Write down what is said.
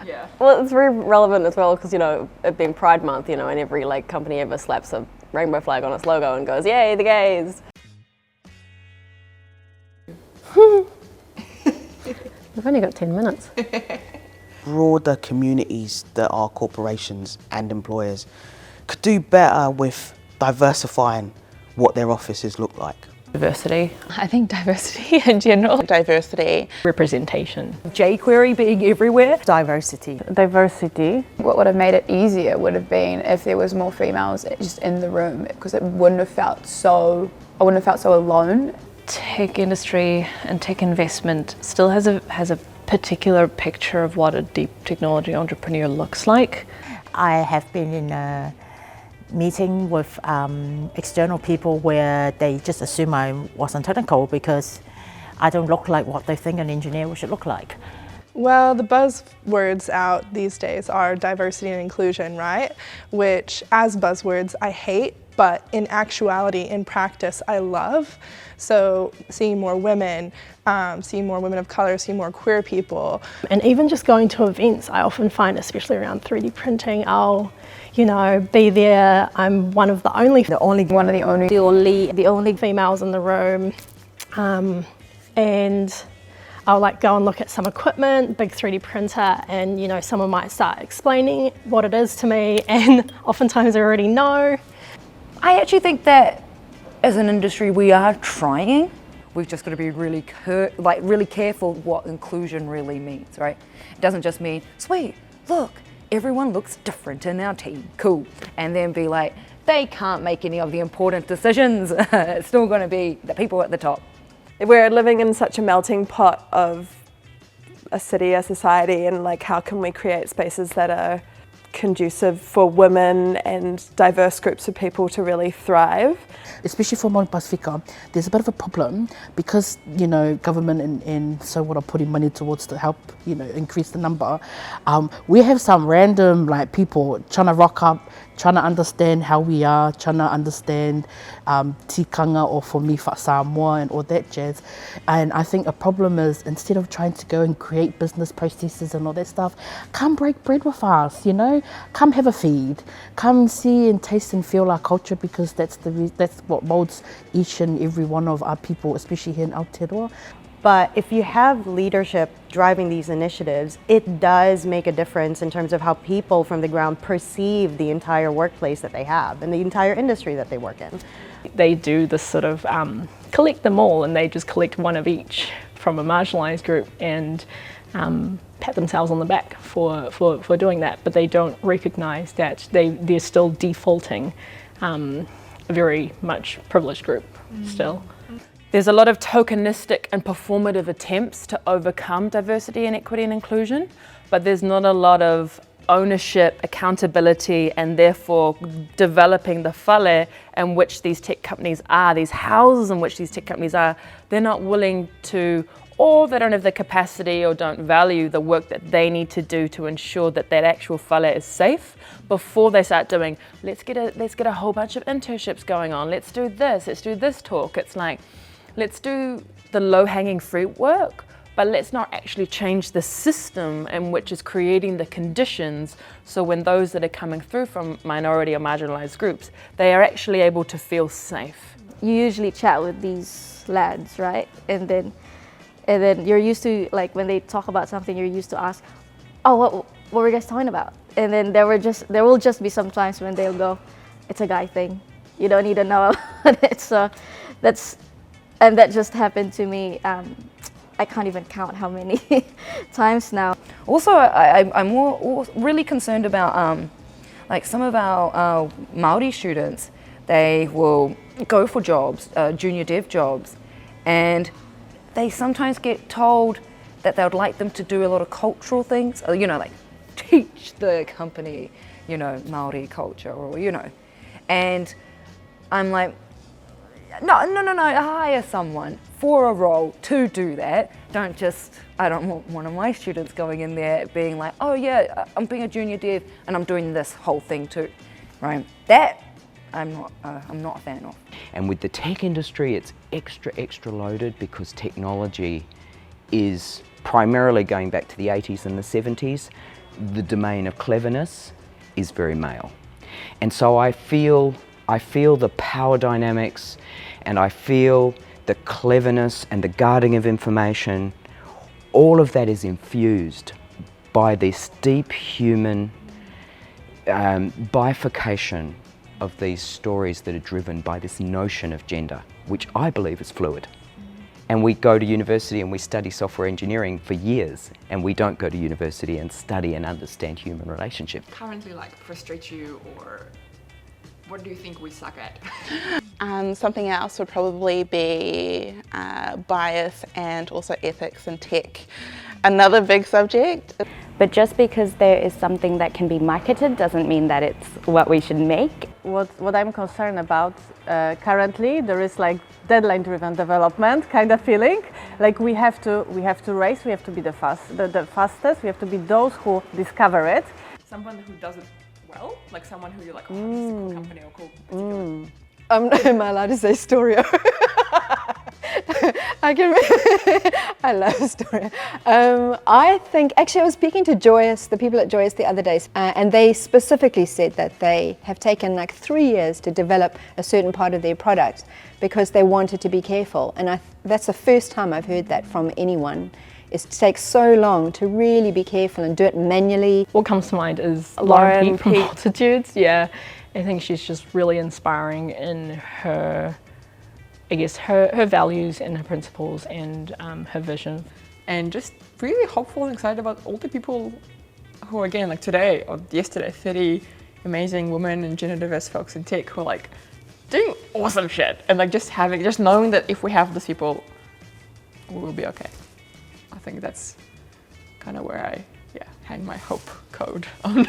Yeah. Well, it's very relevant as well because, you know, it being Pride Month, you know, and every like company ever slaps a rainbow flag on its logo and goes, "Yay, the gays!" We've only got 10 minutes. Broader communities that are corporations and employers could do better with diversifying what their offices look like. Diversity. I think diversity in general. Diversity. Representation. jQuery being everywhere. Diversity. Diversity. What would have made it easier would have been if there was more females just in the room, because it wouldn't have felt so, I wouldn't have felt so alone. Tech industry and tech investment still has a particular picture of what a deep technology entrepreneur looks like. I have been in a meeting with external people where they just assume I wasn't technical because I don't look like what they think an engineer should look like. Well, the buzzwords out these days are diversity and inclusion, right? Which, as buzzwords, I hate, but in actuality, in practice, I love. So seeing more women of color, seeing more queer people. And even just going to events, I often find, especially around 3D printing, I'll, you know, be there. I'm one of the only females in the room. And I'll like go and look at some equipment, big 3D printer, and you know, someone might start explaining what it is to me, and oftentimes I already know. I actually think that as an industry we are trying. We've just got to be really careful what inclusion really means, right? It doesn't just mean, sweet, look, everyone looks different in our team, cool. And then be like, they can't make any of the important decisions. It's still going to be the people at the top. We're living in such a melting pot of a city, a society, and like how can we create spaces that are conducive for women and diverse groups of people to really thrive. Especially for Māori Pasifika, there's a bit of a problem because, you know, government and so what are putting money towards to help, you know, increase the number. We have some random like people trying to rock up, trying to understand how we are, trying to understand tikanga or for me Samoa and all that jazz. And I think a problem is instead of trying to go and create business processes and all that stuff, come break bread with us, you know, come have a feed, come see and taste and feel our culture, because that's what molds each and every one of our people, especially here in Aotearoa. But if you have leadership driving these initiatives, it does make a difference in terms of how people from the ground perceive the entire workplace that they have and the entire industry that they work in. They do this sort of collect them all, and they just collect one of each from a marginalised group and pat themselves on the back for doing that, but they don't recognise that they're still defaulting a very much privileged group still. There's a lot of tokenistic and performative attempts to overcome diversity and equity and inclusion, but there's not a lot of ownership, accountability, and therefore developing the whale in which these tech companies are, these houses in which these tech companies are. They're not willing to, or they don't have the capacity or don't value the work that they need to do to ensure that that actual whale is safe before they start doing, let's get a whole bunch of internships going on, let's do this talk. It's like, let's do the low-hanging fruit work, but let's not actually change the system in which is creating the conditions so when those that are coming through from minority or marginalised groups, they are actually able to feel safe. You usually chat with these lads, right? And then you're used to, like, when they talk about something, you're used to ask, oh, what were you guys talking about? And then there will just be some times when they'll go, it's a guy thing. You don't need to know about it. So and that just happened to me. I can't even count how many times now. Also, I'm really concerned about like some of our Māori students. They will go for jobs, junior dev jobs, and they sometimes get told that they would like them to do a lot of cultural things, you know, like teach the company, you know, Māori culture, or, you know, and I'm like, no, hire someone for a role to do that. I don't want one of my students going in there being like, oh yeah, I'm being a junior dev and I'm doing this whole thing too, right? That I'm not a fan of. And with the tech industry, it's extra loaded because technology is primarily going back to the 80s and the 70s. the domain of cleverness is very male. And so I feel the power dynamics, and I feel the cleverness and the guarding of information. All of that is infused by this deep human bifurcation of these stories that are driven by this notion of gender, which I believe is fluid. And we go to university and we study software engineering for years, and we don't go to university and study and understand human relationships. Currently, like, frustrates you, or what do you think we suck at? Something else would probably be bias and also ethics in tech. Another big subject. But just because there is something that can be marketed doesn't mean that it's what we should make. What I'm concerned about currently, there is like deadline-driven development kind of feeling. Like we have to race, we have to be the fastest, we have to be those who discover it. Someone who does it well, like someone who you're like, oh, this is a cool company or cool particular. Am I allowed to say Storio? I love Storio. I think, actually I was speaking to Joyous, the people at Joyous the other day, and they specifically said that they have taken like 3 years to develop a certain part of their product because they wanted to be careful. And that's the first time I've heard that from anyone. It takes so long to really be careful and do it manually. What comes to mind is Lauren Peake from Multitudes. Yeah, I think she's just really inspiring in her, I guess, her values and her principles and her vision. And just really hopeful and excited about all the people who, again, like today or yesterday, 30 amazing women and gender diverse folks in tech who are like doing awesome shit, and like just knowing that if we have these people, we will be okay. I think that's kind of where I hang my hope code on.